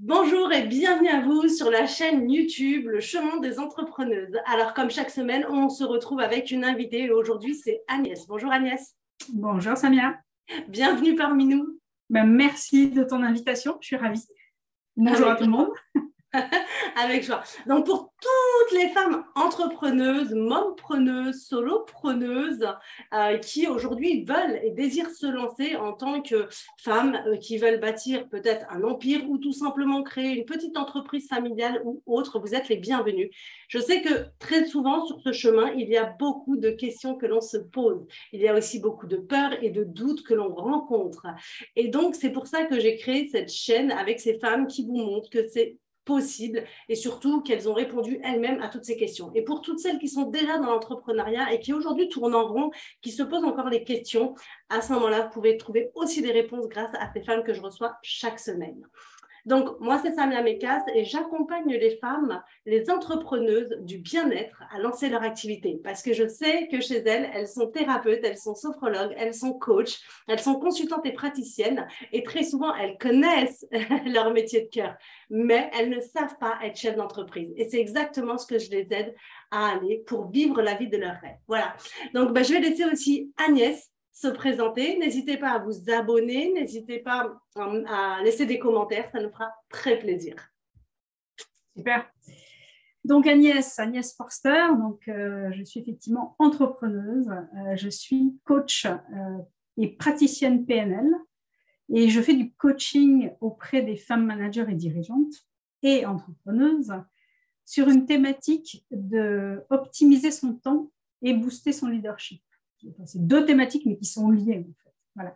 Bonjour et bienvenue à vous sur la chaîne YouTube Le Chemin des Entrepreneuses. Alors comme chaque semaine, on se retrouve avec une invitée et aujourd'hui c'est Agnès. Bonjour Agnès. Bonjour Samia. Bienvenue parmi nous. Merci de ton invitation, je suis ravie. Bonjour à Avec tout le monde. Avec joie. Donc, pour toutes les femmes entrepreneuses, mompreneuses, solopreneuses qui aujourd'hui veulent et désirent se lancer en tant que femmes qui veulent bâtir peut-être un empire ou tout simplement créer une petite entreprise familiale ou autre, vous êtes les bienvenus. Je sais que très souvent sur ce chemin, il y a beaucoup de questions que l'on se pose. Il y a aussi beaucoup de peurs et de doutes que l'on rencontre. Et donc, c'est pour ça que j'ai créé cette chaîne avec ces femmes qui vous montrent que c'est possible et surtout qu'elles ont répondu elles-mêmes à toutes ces questions. Et pour toutes celles qui sont déjà dans l'entrepreneuriat et qui aujourd'hui tournent en rond, qui se posent encore les questions, à ce moment-là, vous pouvez trouver aussi des réponses grâce à ces femmes que je reçois chaque semaine. Donc, moi, c'est Samia Mekas et j'accompagne les femmes, les entrepreneuses du bien-être à lancer leur activité parce que je sais que chez elles, elles sont thérapeutes, elles sont sophrologues, elles sont coachs, elles sont consultantes et praticiennes et très souvent, elles connaissent leur métier de cœur, mais elles ne savent pas être chef d'entreprise. Et c'est exactement ce que je les aide à aller pour vivre la vie de leurs rêves. Voilà. Donc, je vais laisser aussi Agnès se présenter. N'hésitez pas à vous abonner, n'hésitez pas à laisser des commentaires, ça nous fera très plaisir. Super. Donc Agnès Forster, je suis effectivement entrepreneuse, je suis coach et praticienne PNL et je fais du coaching auprès des femmes managers et dirigeantes et entrepreneuses sur une thématique de optimiser son temps et booster son leadership. C'est deux thématiques, mais qui sont liées, en fait. Voilà.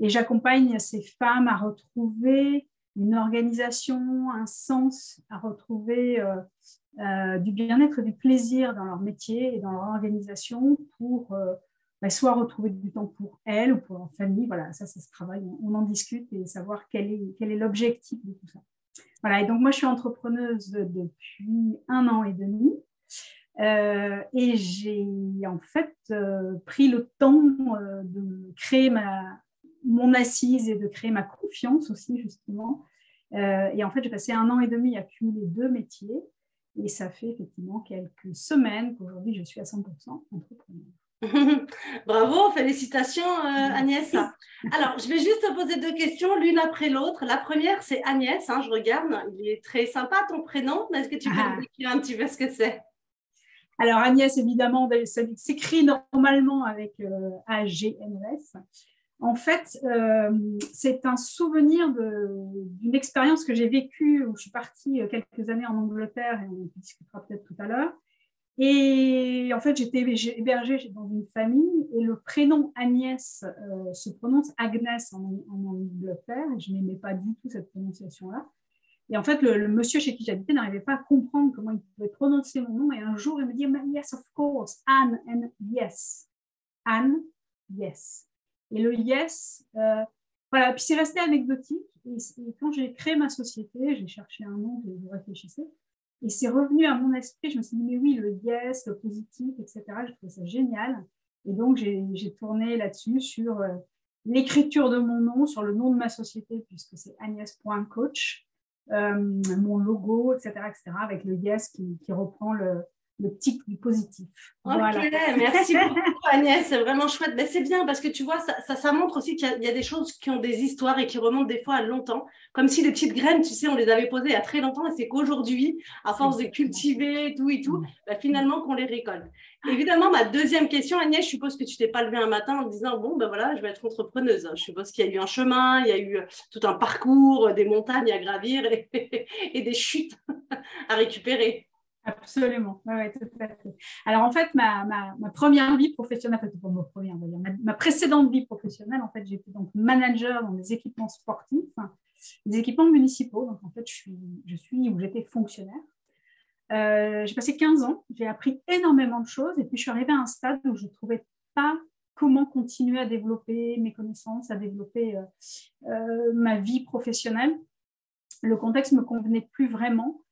Et j'accompagne ces femmes à retrouver une organisation, un sens, à retrouver du bien-être et du plaisir dans leur métier et dans leur organisation pour soit retrouver du temps pour elles ou pour leur famille. Voilà, ça se travaille, on en discute et savoir quel est l'objectif de tout ça. Voilà, et donc moi, je suis entrepreneuse depuis 1 an et demi. Et j'ai en fait pris le temps de créer mon assise et de créer ma confiance aussi justement. Et en fait, j'ai passé 1 an et demi à cumuler 2 métiers et ça fait effectivement quelques semaines qu'aujourd'hui je suis à 100% entrepreneur. Bravo, félicitations Agnès. Alors, je vais juste te poser 2 questions, l'une après l'autre. La première, c'est Agnès, hein, je regarde, il est très sympa ton prénom. Est-ce que tu peux nous décrire un petit peu ce que c'est? Alors Agnès, évidemment, ça s'écrit normalement avec A-G-N-E-S. En fait, c'est un souvenir d'une expérience que j'ai vécue où je suis partie quelques années en Angleterre et on discutera peut-être tout à l'heure. Et en fait, j'étais hébergée dans une famille et le prénom Agnès se prononce Agnès en Angleterre et je n'aimais pas du tout cette prononciation-là. Et en fait, le monsieur chez qui j'habitais n'arrivait pas à comprendre comment il pouvait prononcer mon nom. Et un jour, il me dit, yes, of course, Anne, and yes. Anne, yes. Et le yes, voilà. Puis c'est resté anecdotique. Et quand j'ai créé ma société, j'ai cherché un nom, je réfléchissais. Et c'est revenu à mon esprit. Je me suis dit, mais oui, le yes, le positif, etc. J'ai trouvé ça génial. Et donc, j'ai tourné là-dessus sur l'écriture de mon nom, sur le nom de ma société, puisque c'est agnès.coach. Mon logo, etc., avec le yes qui reprend le tic du positif. Ok, voilà. Merci beaucoup Agnès, c'est vraiment chouette. Mais c'est bien parce que tu vois, ça montre aussi qu'il y a des choses qui ont des histoires et qui remontent des fois à longtemps. Comme si les petites graines, tu sais, on les avait posées il y a très longtemps et c'est qu'aujourd'hui, à force de cultiver tout et tout, finalement qu'on les récolte. Évidemment, ma deuxième question, Agnès, je suppose que tu t'es pas levée un matin en disant, bon, voilà, je vais être entrepreneuse. Je suppose qu'il y a eu un chemin, il y a eu tout un parcours, des montagnes à gravir et des chutes à récupérer. Absolument, ouais, tout à fait. Alors en fait, ma première vie professionnelle, ma précédente vie professionnelle, en fait, j'étais donc manager dans des équipements sportifs, des équipements municipaux. Donc en fait, j'étais fonctionnaire. J'ai passé 15 ans, j'ai appris énormément de choses et puis je suis arrivée à un stade où je ne trouvais pas comment continuer à développer mes connaissances, à développer ma vie professionnelle. Le contexte ne me convenait plus vraiment.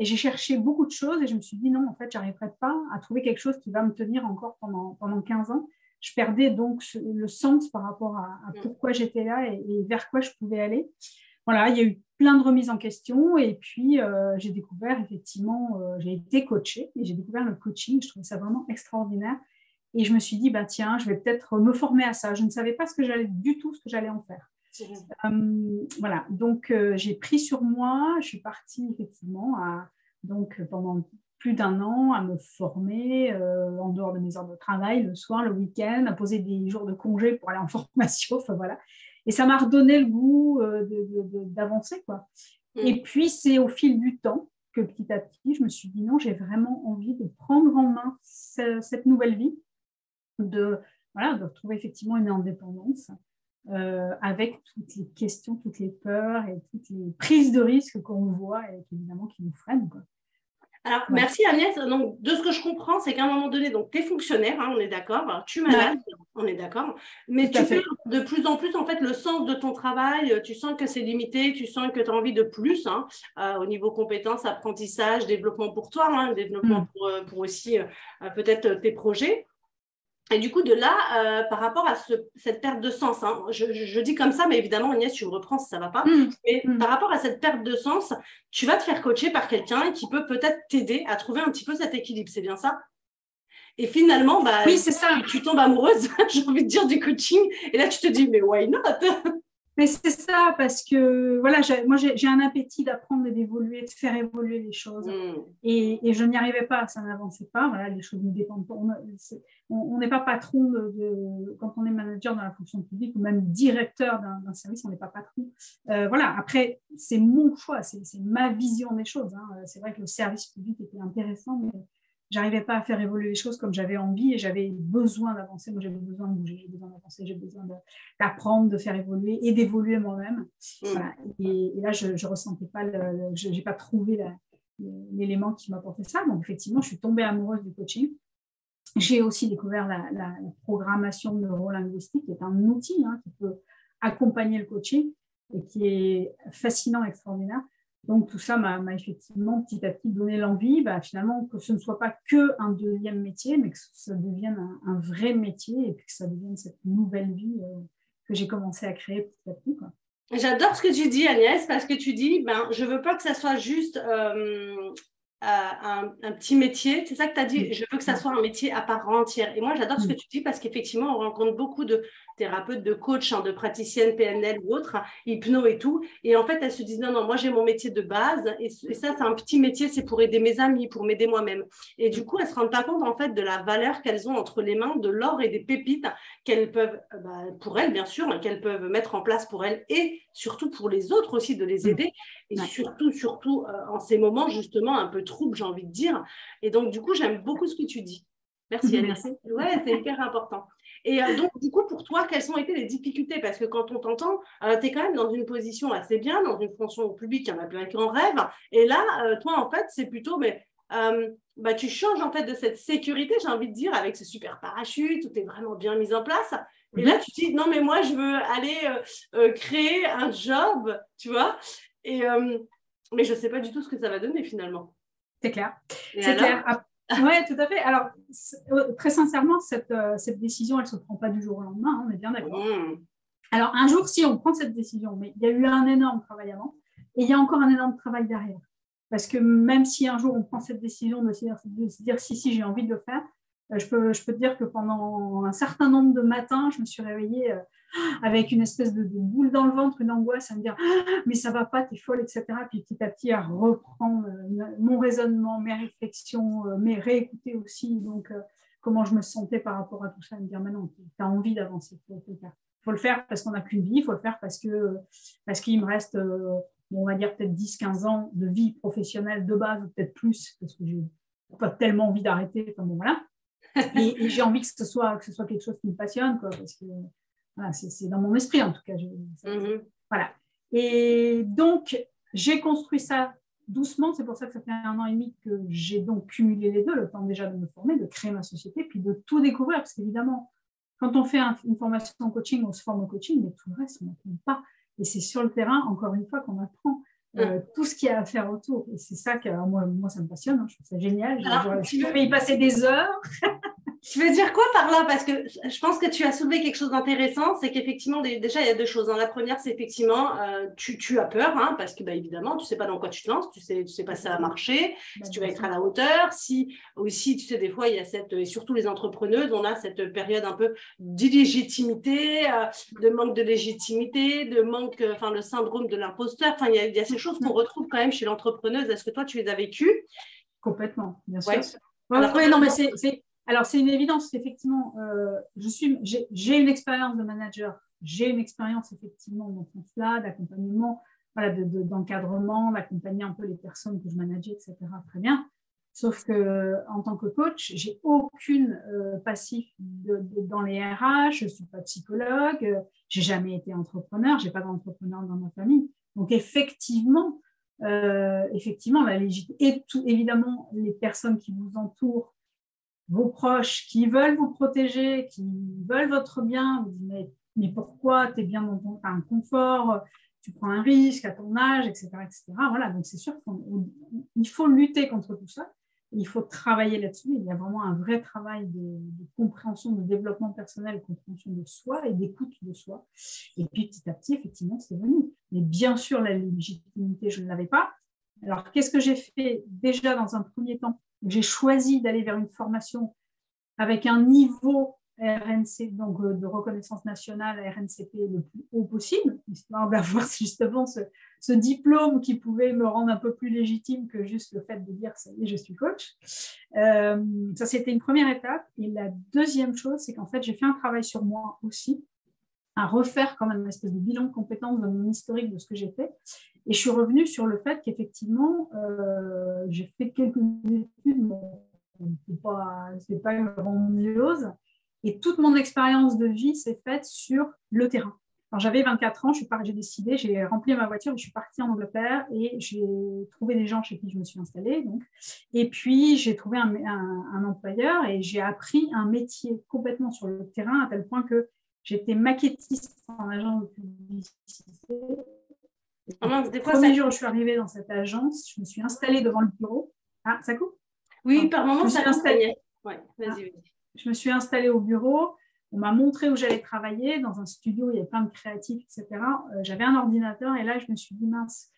Et j'ai cherché beaucoup de choses et je me suis dit non, en fait, je n'arriverai pas à trouver quelque chose qui va me tenir encore pendant 15 ans. Je perdais donc le sens par rapport à pourquoi j'étais là et vers quoi je pouvais aller. Voilà, il y a eu plein de remises en question. Et puis, j'ai découvert effectivement, j'ai été coachée et j'ai découvert le coaching. Je trouvais ça vraiment extraordinaire. Et je me suis dit, bah, tiens, je vais peut-être me former à ça. Je ne savais pas du tout ce que j'allais en faire. Voilà, donc j'ai pris sur moi, je suis partie effectivement donc pendant plus d'un an à me former en dehors de mes heures de travail, le soir, le week-end, à poser des jours de congé pour aller en formation, enfin voilà. Et ça m'a redonné le goût d'avancer, quoi. Et puis c'est au fil du temps que petit à petit, je me suis dit non, j'ai vraiment envie de prendre en main cette nouvelle vie, de retrouver effectivement une indépendance. Avec toutes les questions, toutes les peurs et toutes les prises de risques qu'on voit et évidemment qui nous freinent, quoi. Alors, merci Agnès. Donc, de ce que je comprends, c'est qu'à un moment donné, tu es fonctionnaire, hein, on est d'accord, tu manages, on est d'accord, mais tu fais de plus en plus, en fait, le sens de ton travail, tu sens que c'est limité, tu sens que tu as envie de plus, hein, au niveau compétences, apprentissage, développement pour toi, hein, développement pour aussi peut-être tes projets. Et du coup, de là, par rapport à cette perte de sens, hein, je dis comme ça, mais évidemment, Agnès, tu me reprends si ça ne va pas. Mais par rapport à cette perte de sens, tu vas te faire coacher par quelqu'un qui peut peut-être t'aider à trouver un petit peu cet équilibre. C'est bien ça? Et finalement, bah, oui, c'est ça. Tu tombes amoureuse, j'ai envie de dire, du coaching. Et là, tu te dis, mais why not? Mais c'est ça, parce que voilà, moi j'ai un appétit d'apprendre et d'évoluer, de faire évoluer les choses. Et je n'y arrivais pas, ça n'avançait pas. Voilà, les choses ne dépendent pas. On n'est pas patron quand on est manager dans la fonction publique ou même directeur d'un service, on n'est pas patron. Voilà, après, c'est mon choix, c'est ma vision des choses, hein. C'est vrai que le service public était intéressant, mais j'arrivais pas à faire évoluer les choses comme j'avais envie et j'avais besoin d'avancer. Moi, j'avais besoin de bouger, j'ai besoin d'avancer, j'ai besoin d'apprendre, de faire évoluer et d'évoluer moi-même. Voilà. Et là, je ressentais pas, j'ai pas trouvé l'élément qui m'apportait ça. Donc, effectivement, je suis tombée amoureuse du coaching. J'ai aussi découvert la programmation neurolinguistique, qui est un outil, hein, qui peut accompagner le coaching et qui est fascinant, extraordinaire. Donc, tout ça m'a effectivement petit à petit donné l'envie, finalement, que ce ne soit pas qu'un deuxième métier, mais que ça devienne un vrai métier et que ça devienne cette nouvelle vie que j'ai commencé à créer petit à petit, quoi. J'adore ce que tu dis, Agnès, parce que tu dis, je ne veux pas que ça soit juste un petit métier. C'est ça que tu as dit, je veux que ça soit un métier à part entière. Et moi, j'adore ce que tu dis parce qu'effectivement, on rencontre beaucoup de thérapeutes, de coachs, hein, de praticiennes PNL ou autres, hypno et tout. Et en fait, elles se disent, non, moi, j'ai mon métier de base. Et ça, c'est un petit métier, c'est pour aider mes amis, pour m'aider moi-même. Et du coup, elles ne se rendent pas compte, en fait, de la valeur qu'elles ont entre les mains, de l'or et des pépites qu'elles peuvent, pour elles, bien sûr, hein, qu'elles peuvent mettre en place pour elles et surtout pour les autres aussi, de les aider. Et surtout en ces moments, justement, un peu troubles, j'ai envie de dire. Et donc, du coup, j'aime beaucoup ce que tu dis. Merci, Agnès. Ouais, c'est hyper important. Et donc, du coup, pour toi, quelles ont été les difficultés? Parce que quand on t'entend, tu es quand même dans une position assez bien, dans une fonction publique, il y en a plein qui en rêvent. Et là, toi, en fait, c'est plutôt, tu changes en fait de cette sécurité, j'ai envie de dire, avec ce super parachute, tout est vraiment bien mis en place. Et là, tu te dis, non, mais moi, je veux aller créer un job, tu vois. Mais je ne sais pas du tout ce que ça va donner finalement. C'est clair. C'est clair. Oui, tout à fait. Alors, très sincèrement, cette décision, elle ne se prend pas du jour au lendemain, hein, on est bien d'accord. Alors, un jour, si on prend cette décision, mais il y a eu un énorme travail avant et il y a encore un énorme travail derrière. Parce que même si un jour, on prend cette décision de se dire si, j'ai envie de le faire, je peux te dire que pendant un certain nombre de matins, je me suis réveillée avec une espèce de boule dans le ventre, une angoisse à me dire mais ça va pas, t'es folle, etc. Puis petit à petit à reprendre mon raisonnement, mes réflexions, mes réécouter aussi donc comment je me sentais par rapport à tout ça, et me dire mais non, tu as envie d'avancer, il faut le faire parce qu'on n'a qu'une vie, il faut le faire parce qu'il me reste on va dire peut-être 10-15 ans de vie professionnelle de base, ou peut-être plus, parce que j'ai pas tellement envie d'arrêter, enfin bon voilà. Et j'ai envie que ce soit quelque chose qui me passionne, quoi, parce que voilà, c'est dans mon esprit en tout cas. Voilà. Et donc, j'ai construit ça doucement. C'est pour ça que ça fait 1 an et demi que j'ai donc cumulé les deux, le temps déjà de me former, de créer ma société, puis de tout découvrir. Parce qu'évidemment, quand on fait une formation en coaching, on se forme au coaching, mais tout le reste, on n'apprend pas. Et c'est sur le terrain, encore une fois, qu'on apprend tout ce qu'il y a à faire autour. Et c'est ça que moi ça me passionne. Hein. Je trouve ça génial. Je pourrais y passer des heures. Tu veux dire quoi par là? Parce que je pense que tu as soulevé quelque chose d'intéressant, c'est qu'effectivement, déjà, il y a deux choses. La première, c'est effectivement, tu as peur, hein, parce que, bah, évidemment, tu ne sais pas dans quoi tu te lances, tu sais pas si ça va marcher, si tu vas être à la hauteur, si aussi, tu sais, des fois, il y a et surtout les entrepreneuses, on a cette période un peu d'illégitimité, de manque de légitimité, de manque, enfin, le syndrome de l'imposteur. Enfin, il y a ces choses qu'on retrouve quand même chez l'entrepreneuse. Est-ce que toi, tu les as vécues? Complètement, bien sûr. Ouais. Ouais, ouais, non, mais alors c'est une évidence qu'effectivement, j'ai une expérience de manager, j'ai une expérience effectivement dans ce sens-là, d'accompagnement, voilà, d'encadrement, d'accompagner un peu les personnes que je manageais, etc. Très bien. Sauf que en tant que coach, j'ai aucune passif dans les RH, je suis pas psychologue, j'ai jamais été entrepreneur, j'ai pas d'entrepreneur dans ma famille. Donc effectivement, la légitimité et évidemment les personnes qui vous entourent, vos proches qui veulent vous protéger, qui veulent votre bien, vous dites mais pourquoi tu es bien dans ton confort, tu prends un risque à ton âge, etc. etc. Voilà, donc c'est sûr qu'il faut lutter contre tout ça. Il faut travailler là-dessus. Il y a vraiment un vrai travail de compréhension, de développement personnel, de compréhension de soi et d'écoute de soi. Et puis petit à petit, effectivement, c'est venu. Mais bien sûr, la légitimité, je ne l'avais pas. Alors, qu'est-ce que j'ai fait déjà dans un premier temps? J'ai choisi d'aller vers une formation avec un niveau RNC, donc de reconnaissance nationale RNCP le plus haut possible, histoire d'avoir justement ce diplôme qui pouvait me rendre un peu plus légitime que juste le fait de dire ça y est, je suis coach. Ça, c'était une première étape. Et la deuxième chose, c'est qu'en fait, j'ai fait un travail sur moi aussi, à refaire quand même une espèce de bilan de compétences de mon historique de ce que j'ai fait. Et je suis revenue sur le fait qu'effectivement, j'ai fait quelques études, c'est pas grandiose. Et toute mon expérience de vie s'est faite sur le terrain. Alors, j'avais 24 ans, j'ai décidé, j'ai rempli ma voiture, je suis partie en Angleterre et j'ai trouvé des gens chez qui je me suis installée. Donc. Et puis, j'ai trouvé un employeur et j'ai appris un métier complètement sur le terrain à tel point que j'étais maquettiste en agence de publicité. Le premier jour où je suis arrivée dans cette agence, je me suis installée devant le bureau. Ah, ça coupe? Oui, par moment, ça installé. Ouais, vas-y. Je me suis installée au bureau. On m'a montré où j'allais travailler. Dans un studio, il y avait plein de créatifs, etc. J'avais un ordinateur et là, je me suis dit, mince,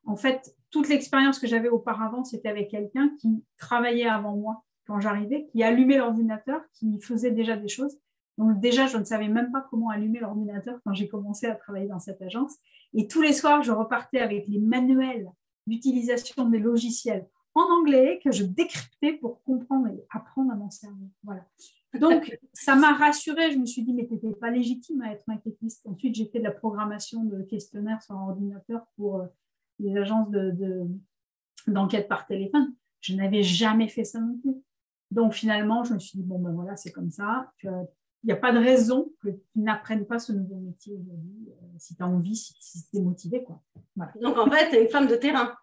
en fait, toute l'expérience que j'avais auparavant, c'était avec quelqu'un qui travaillait avant moi quand j'arrivais, qui allumait l'ordinateur, qui faisait déjà des choses. Donc déjà, je ne savais même pas comment allumer l'ordinateur quand j'ai commencé à travailler dans cette agence. Et tous les soirs, je repartais avec les manuels d'utilisation des logiciels en anglais que je décryptais pour comprendre et apprendre à m'en servir. Voilà. Donc, ça m'a rassurée. Je me suis dit, mais tu n'étais pas légitime à être maquettiste. Ensuite, j'ai fait de la programmation de questionnaires sur un ordinateur pour les agences d'enquête par téléphone. Je n'avais jamais fait ça non plus. Donc, finalement, je me suis dit, bon, ben voilà, c'est comme ça. Il n'y a pas de raison que tu n'apprennes pas ce nouveau métier aujourd'hui, si tu as envie, si tu es motivé, quoi. Voilà. Donc, en fait, tu es une femme de terrain.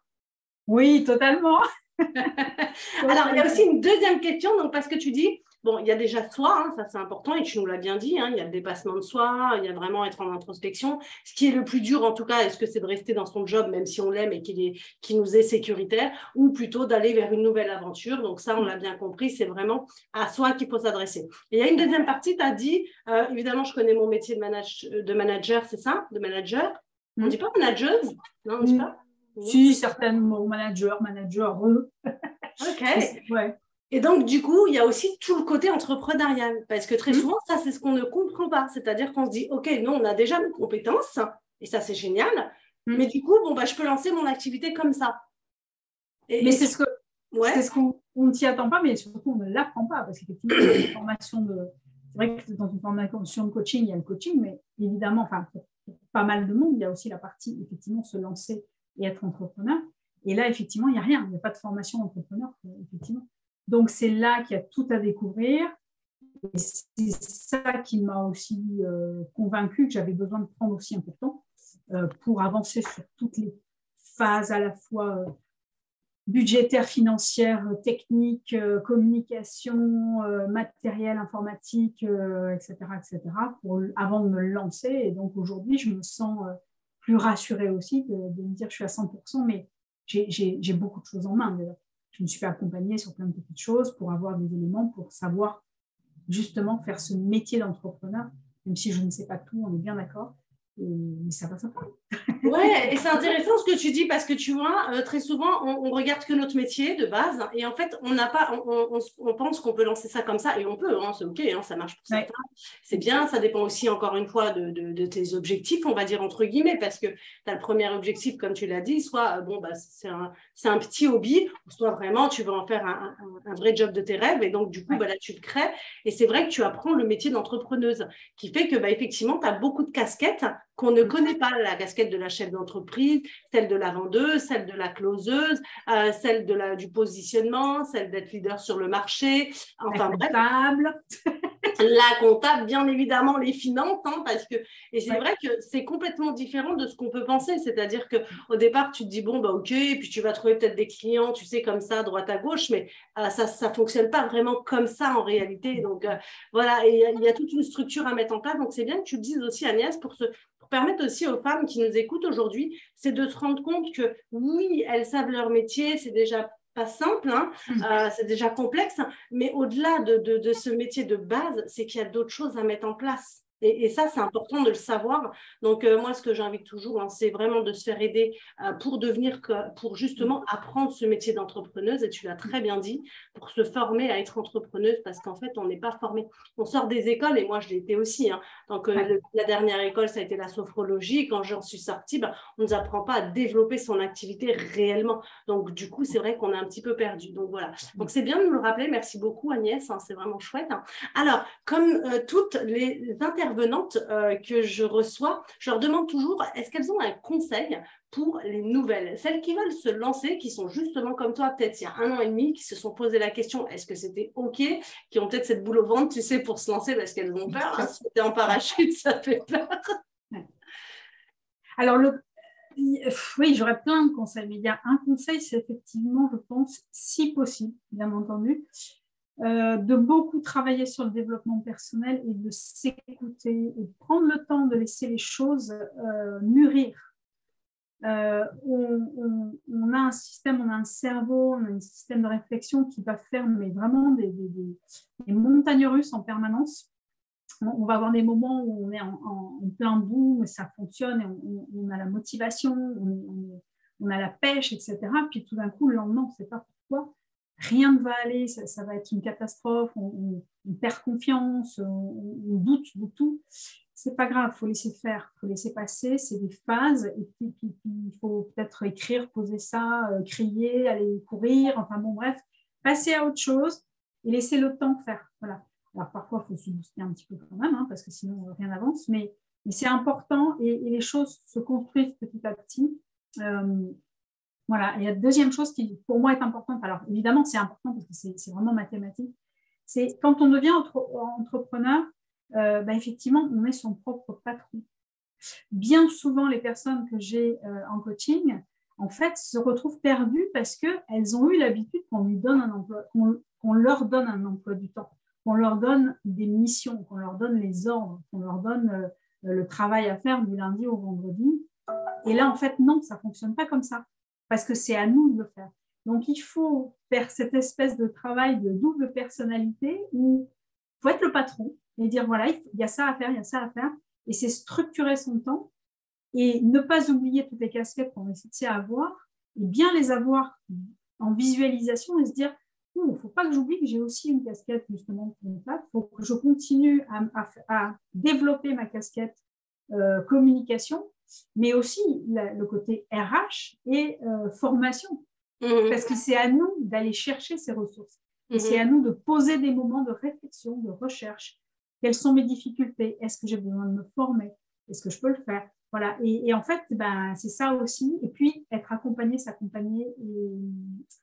Oui, totalement. Alors, il y a aussi une deuxième question, donc parce que tu dis, bon, il y a déjà soi, hein, ça c'est important, et tu nous l'as bien dit, hein, il y a le dépassement de soi, il y a vraiment être en introspection. Ce qui est le plus dur, en tout cas, est-ce que c'est de rester dans son job, même si on l'aime et qu'il nous est sécuritaire, ou plutôt d'aller vers une nouvelle aventure. Donc ça, on l'a bien compris, c'est vraiment à soi qu'il faut s'adresser. Et il y a une deuxième partie, tu as dit, évidemment, je connais mon métier de manager, c'est ça? De manager? On ne dit pas manageuse? Non, on ne dit pas? Si, certainement, manager, Ok. Ouais. Et donc, du coup, il y a aussi tout le côté entrepreneurial. Parce que très souvent, ça, c'est ce qu'on ne comprend pas. C'est-à-dire qu'on se dit, OK, nous, on a déjà nos compétences, et ça, c'est génial. Mais du coup, bon, bah, je peux lancer mon activité comme ça. Mais c'est ce qu'on ne t'y attend pas, mais surtout, on ne l'apprend pas. Parce qu'effectivement, il y a une formation de... C'est vrai que dans une formation de coaching, il y a le coaching, mais évidemment, enfin, pour pas mal de monde, il y a aussi la partie, effectivement, se lancer et être entrepreneur. Et là, effectivement, il n'y a rien. Il n'y a pas de formation entrepreneur, effectivement. Donc, c'est là qu'il y a tout à découvrir. Et c'est ça qui m'a aussi convaincue que j'avais besoin de prendre aussi un peu de temps pour avancer sur toutes les phases à la fois budgétaires, financières, techniques, communication, matériel, informatique, etc., avant de me lancer. Et donc, aujourd'hui, je me sens plus rassurée aussi de me dire que je suis à 100%, mais j'ai beaucoup de choses en main déjà. Je me suis fait accompagner sur plein de petites choses pour avoir des éléments pour savoir justement faire ce métier d'entrepreneur, même si je ne sais pas tout, on est bien d'accord, mais ça va s'apprendre. Ouais, et c'est intéressant ce que tu dis parce que tu vois, très souvent, on regarde que notre métier de base et en fait, on n'a pas, on pense qu'on peut lancer ça comme ça et on peut, hein, c'est OK, hein, ça marche pour certains. C'est bien, ça dépend aussi encore une fois de tes objectifs, on va dire entre guillemets, parce que tu as le premier objectif, comme tu l'as dit, soit bon, bah, c'est un petit hobby, soit vraiment tu veux en faire un vrai job de tes rêves et donc du coup, bah, là, tu te crées et c'est vrai que tu apprends le métier d'entrepreneuse qui fait que bah, effectivement, tu as beaucoup de casquettes qu'on ne connaît pas, la casquette de la chef d'entreprise, celle de la vendeuse, celle de la closeuse, celle du positionnement, celle d'être leader sur le marché, enfin la comptable. La comptable, bien évidemment, les finances, hein, parce que, et c'est vrai que c'est complètement différent de ce qu'on peut penser, c'est-à-dire qu'au départ, tu te dis, bon, bah, ok, puis tu vas trouver peut-être des clients, tu sais, comme ça, à droite à gauche, mais ça ne fonctionne pas vraiment comme ça en réalité. Donc, voilà, et il y a toute une structure à mettre en place. Donc, c'est bien que tu le dises aussi, Agnès, pour permettre aussi aux femmes qui nous écoutent aujourd'hui, c'est de se rendre compte que oui, elles savent leur métier, c'est déjà pas simple, hein, c'est déjà complexe, mais au-delà de ce métier de base, c'est qu'il y a d'autres choses à mettre en place. Et ça, c'est important de le savoir. Donc, moi, ce que j'invite toujours, hein, c'est vraiment de se faire aider pour justement apprendre ce métier d'entrepreneuse. Et tu l'as très bien dit, pour se former à être entrepreneuse, parce qu'en fait, on n'est pas formé. On sort des écoles, et moi, je l'ai été aussi. Hein. Donc, la dernière école, ça a été la sophrologie. Quand j'en suis sortie, on ne nous apprend pas à développer son activité réellement. Donc, du coup, c'est vrai qu'on est un petit peu perdu. Donc, voilà. Donc, c'est bien de nous le rappeler. Merci beaucoup, Agnès. Hein, c'est vraiment chouette. Hein. Alors, comme toutes les intervenantes que je reçois, je leur demande toujours, est-ce qu'elles ont un conseil pour les nouvelles, celles qui veulent se lancer, qui sont justement comme toi, peut-être il y a 1 an et demi, qui se sont posé la question, est-ce que c'était OK, qui ont peut-être cette boule au ventre, tu sais, pour se lancer parce qu'elles ont peur. Hein, si c'était en parachute, ça fait peur. Alors, oui, j'aurais plein de conseils, mais il y a un conseil, c'est effectivement, je pense, si possible, bien entendu, de beaucoup travailler sur le développement personnel et de s'écouter et de prendre le temps de laisser les choses mûrir. On a un système, on a un cerveau, on a un système de réflexion qui va faire mais vraiment des montagnes russes en permanence. On va avoir des moments où on est en plein boom, ça fonctionne, et on a la motivation, on a la pêche, etc. Puis tout d'un coup, le lendemain, on ne sait pas pourquoi. Rien ne va aller, ça va être une catastrophe, on perd confiance, on doute de tout. C'est pas grave, il faut laisser faire, il faut laisser passer, c'est des phases, et puis il faut peut-être écrire, poser ça, crier, aller courir, enfin bon, bref, passer à autre chose et laisser le temps faire. Voilà. Alors parfois, il faut se booster un petit peu quand même, hein, parce que sinon, rien n'avance, mais c'est important et les choses se construisent petit à petit. Voilà. Et la deuxième chose qui, pour moi, est importante, alors évidemment, c'est important parce que c'est vraiment mathématique, c'est quand on devient entrepreneur, effectivement, on est son propre patron. Bien souvent, les personnes que j'ai en coaching, en fait, se retrouvent perdues parce qu'elles ont eu l'habitude qu'on lui donne un emploi, qu'on leur donne un emploi du temps, qu'on leur donne des missions, qu'on leur donne les ordres, qu'on leur donne le travail à faire du lundi au vendredi. Et là, en fait, non, ça ne fonctionne pas comme ça, parce que c'est à nous de le faire. Donc, il faut faire cette espèce de travail de double personnalité où il faut être le patron et dire, voilà, il y a ça à faire, il y a ça à faire. Et c'est structurer son temps et ne pas oublier toutes les casquettes qu'on est censé avoir et bien les avoir en visualisation et se dire, il ne faut pas que j'oublie que j'ai aussi une casquette justement de comptable. Il faut que je continue à développer ma casquette communication, mais aussi le côté RH et formation. Parce que c'est à nous d'aller chercher ces ressources. Et c'est à nous de poser des moments de réflexion, de recherche. Quelles sont mes difficultés? Est-ce que j'ai besoin de me former? Est-ce que je peux le faire? Voilà. Et en fait, c'est ça aussi. Et puis, être accompagné, s'accompagner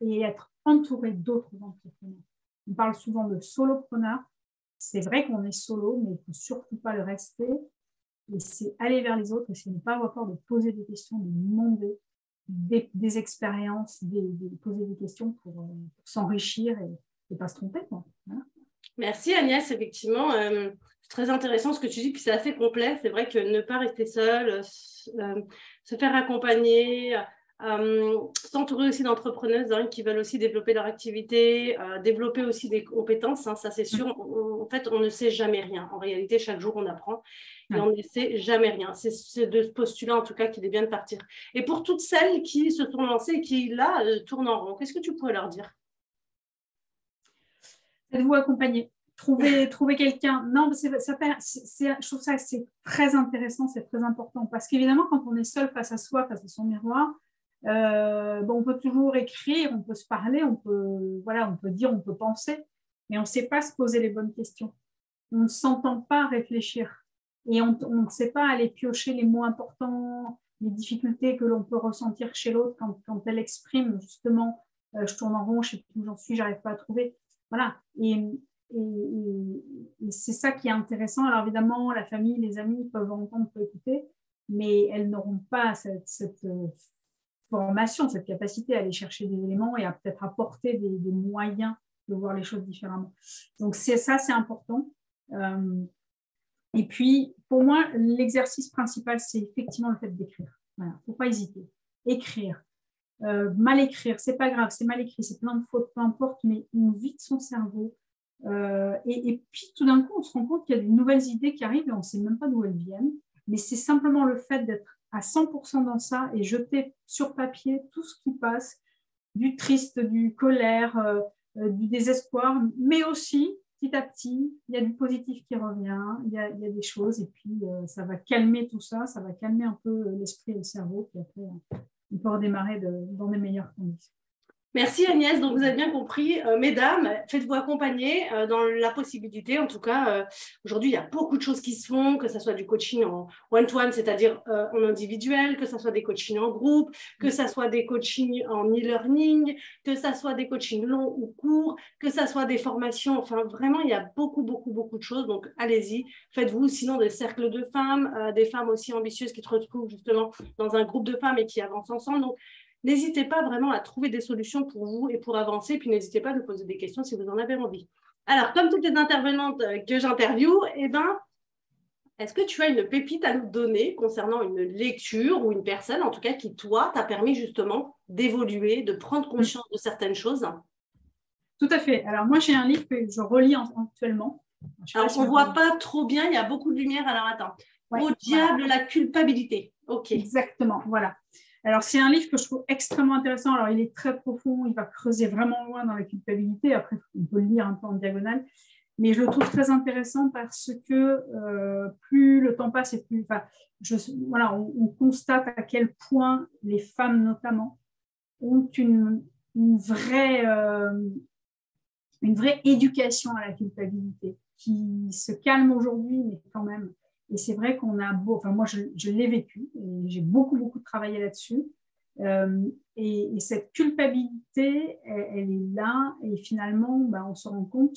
et être entouré d'autres entrepreneurs. On parle souvent de solopreneur. C'est vrai qu'on est solo, mais il ne faut surtout pas le rester. Et c'est aller vers les autres et c'est ne pas avoir peur de poser des questions, de demander des expériences, poser des questions pour s'enrichir et pas se tromper. Quoi. Voilà. Merci Agnès, effectivement, c'est très intéressant ce que tu dis, puis c'est assez complet. C'est vrai que ne pas rester seul, se faire accompagner, s'entourer aussi d'entrepreneuses qui veulent aussi développer leur activité, développer aussi des compétences, ça c'est sûr. En fait, on ne sait jamais rien. En réalité, chaque jour, on apprend et on ne sait jamais rien. C'est de ce postulat, en tout cas, qu'il est bien de partir. Et pour toutes celles qui se sont lancées et qui, là, tournent en rond, qu'est-ce que tu pourrais leur dire? Faites-vous accompagner. Trouver quelqu'un. Non, je trouve ça c'est très intéressant, c'est très important. Parce qu'évidemment, quand on est seul face à soi, face à son miroir, on peut toujours écrire, on peut se parler, on peut dire, on peut penser, mais on ne sait pas se poser les bonnes questions. On ne s'entend pas réfléchir. Et on ne sait pas aller piocher les mots importants, les difficultés que l'on peut ressentir chez l'autre quand elle exprime justement je tourne en rond, je ne sais plus où j'en suis, j'arrive pas à trouver. Voilà. Et c'est ça qui est intéressant. Alors évidemment, la famille, les amis peuvent entendre, peuvent écouter, mais elles n'auront pas cette formation, cette capacité à aller chercher des éléments et à peut-être apporter des moyens de voir les choses différemment. Donc c'est important. Et puis, pour moi, l'exercice principal, c'est effectivement le fait d'écrire. Voilà, faut pas hésiter. Écrire. Mal écrire, c'est pas grave, c'est mal écrit, c'est plein de fautes, peu importe, mais on vide son cerveau. Et puis, tout d'un coup, on se rend compte qu'il y a des nouvelles idées qui arrivent et on ne sait même pas d'où elles viennent. Mais c'est simplement le fait d'être à 100% dans ça et jeter sur papier tout ce qui passe, du triste, du colère, du désespoir, mais aussi, petit à petit, il y a du positif qui revient, il y a des choses, et puis ça va calmer tout ça, ça va calmer un peu l'esprit et le cerveau, puis après, on peut redémarrer dans des meilleures conditions. Merci Agnès, donc vous avez bien compris, mesdames, faites-vous accompagner dans la possibilité, en tout cas, aujourd'hui il y a beaucoup de choses qui se font, que ce soit du coaching en one-to-one, c'est-à-dire en individuel, que ce soit des coachings en groupe, que ce soit des coachings en e-learning, que ce soit des coachings longs ou courts, que ce soit des formations, enfin vraiment il y a beaucoup de choses, donc allez-y, faites-vous sinon des cercles de femmes, des femmes aussi ambitieuses qui se retrouvent justement dans un groupe de femmes et qui avancent ensemble, donc n'hésitez pas vraiment à trouver des solutions pour vous et pour avancer. Puis n'hésitez pas à nous poser des questions si vous en avez envie. Alors, comme toutes les intervenantes que j'interviewe, est-ce que tu as une pépite à nous donner concernant une lecture ou une personne, en tout cas, qui, toi, t'a permis justement d'évoluer, de prendre conscience de certaines choses? Tout à fait. Alors, moi, j'ai un livre que je relis actuellement. Alors, on ne voit pas trop bien, il y a beaucoup de lumière. Alors, attends. Ouais, au diable, voilà. La culpabilité. OK. Exactement, voilà. Alors, c'est un livre que je trouve extrêmement intéressant. Alors, il est très profond, il va creuser vraiment loin dans la culpabilité. Après, on peut le lire un peu en diagonale. Mais je le trouve très intéressant parce que plus le temps passe et plus... on constate à quel point les femmes, notamment, ont une vraie éducation à la culpabilité qui se calme aujourd'hui, mais quand même... Et c'est vrai qu'on a moi, je l'ai vécu et j'ai beaucoup travaillé là-dessus. Et cette culpabilité, elle est là. Et finalement, on se rend compte,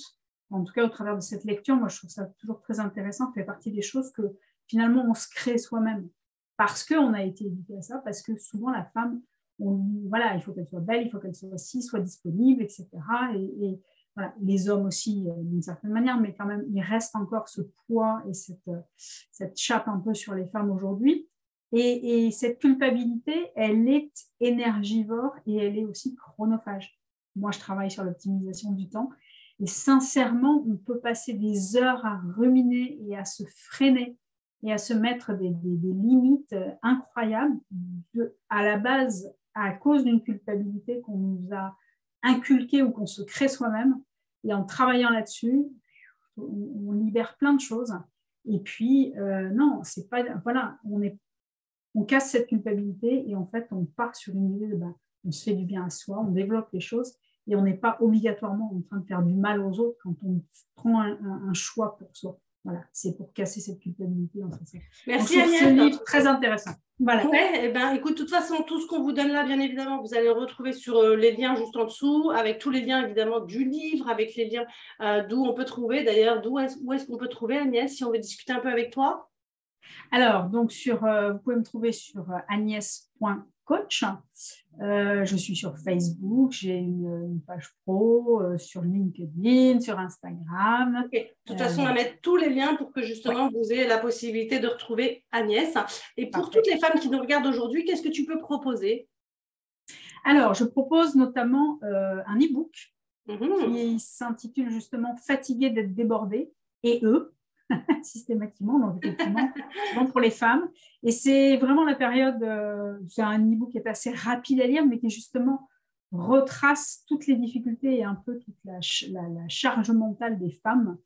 en tout cas au travers de cette lecture, moi, je trouve ça toujours très intéressant. Ça fait partie des choses que finalement, on se crée soi-même. Parce qu'on a été éduqué à ça, parce que souvent, la femme, il faut qu'elle soit belle, il faut qu'elle soit ci, soit disponible, etc. Et voilà, les hommes aussi d'une certaine manière, mais quand même, il reste encore ce poids et cette chape un peu sur les femmes aujourd'hui. Et cette culpabilité, elle est énergivore et elle est aussi chronophage. Moi, je travaille sur l'optimisation du temps et sincèrement, on peut passer des heures à ruminer et à se freiner et à se mettre des limites incroyables à la base à cause d'une culpabilité qu'on nous a inculqué ou qu'on se crée soi-même. Et en travaillant là-dessus, on libère plein de choses. Et puis, non, c'est pas... Voilà, on casse cette culpabilité et en fait, on part sur une idée de on se fait du bien à soi, on développe les choses et on n'est pas obligatoirement en train de faire du mal aux autres quand on prend un choix pour soi. Voilà, c'est pour casser cette culpabilité. Merci Agnès. C'est un livre très intéressant. Voilà. Ouais, écoute, de toute façon, tout ce qu'on vous donne là, bien évidemment, vous allez le retrouver sur les liens juste en dessous, avec tous les liens évidemment du livre, avec les liens d'où on peut trouver. D'ailleurs, où est-ce qu'on peut trouver Agnès, si on veut discuter un peu avec toi? Alors, donc vous pouvez me trouver sur agnès.coach. Je suis sur Facebook, j'ai une page pro, sur LinkedIn, sur Instagram. Okay. De toute façon, on va mettre tous les liens pour que justement vous ayez la possibilité de retrouver Agnès. Et pour toutes les femmes qui nous regardent aujourd'hui, qu'est-ce que tu peux proposer? Alors, je propose notamment un e-book Mhm. qui s'intitule justement Fatigué d'être débordé et eux, systématiquement, donc effectivement, souvent pour les femmes. Et c'est vraiment la période, c'est un e-book qui est assez rapide à lire, mais qui justement retrace toutes les difficultés et un peu toute la charge mentale des femmes,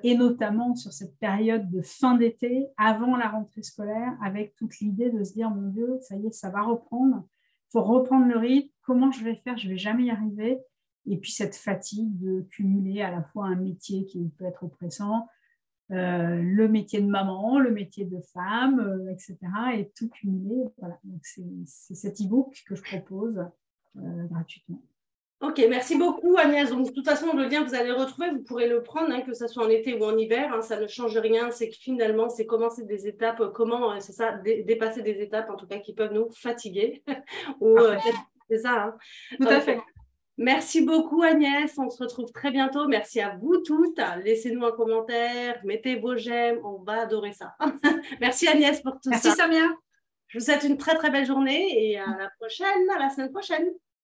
et notamment sur cette période de fin d'été, avant la rentrée scolaire, avec toute l'idée de se dire, mon Dieu, ça y est, ça va reprendre, il faut reprendre le rythme, comment je vais faire, je ne vais jamais y arriver. Et puis cette fatigue de cumuler à la fois un métier qui peut être oppressant, le métier de maman, le métier de femme, etc. Et tout cumulé. Voilà. Donc c'est cet e-book que je propose gratuitement. Ok, merci beaucoup Agnès. Donc, de toute façon, le lien, vous allez le retrouver, vous pourrez le prendre, hein, que ce soit en été ou en hiver, hein, ça ne change rien. C'est que finalement, c'est commencer des étapes, comment, c'est ça, dépasser des étapes, en tout cas, qui peuvent nous fatiguer. ou, c'est ça. Hein. Tout à fait. Merci beaucoup Agnès, on se retrouve très bientôt. Merci à vous toutes. Laissez-nous un commentaire, mettez vos j'aime, on va adorer ça. Merci Agnès pour tout ça. Merci Samia. Je vous souhaite une très très belle journée et à la prochaine, à la semaine prochaine.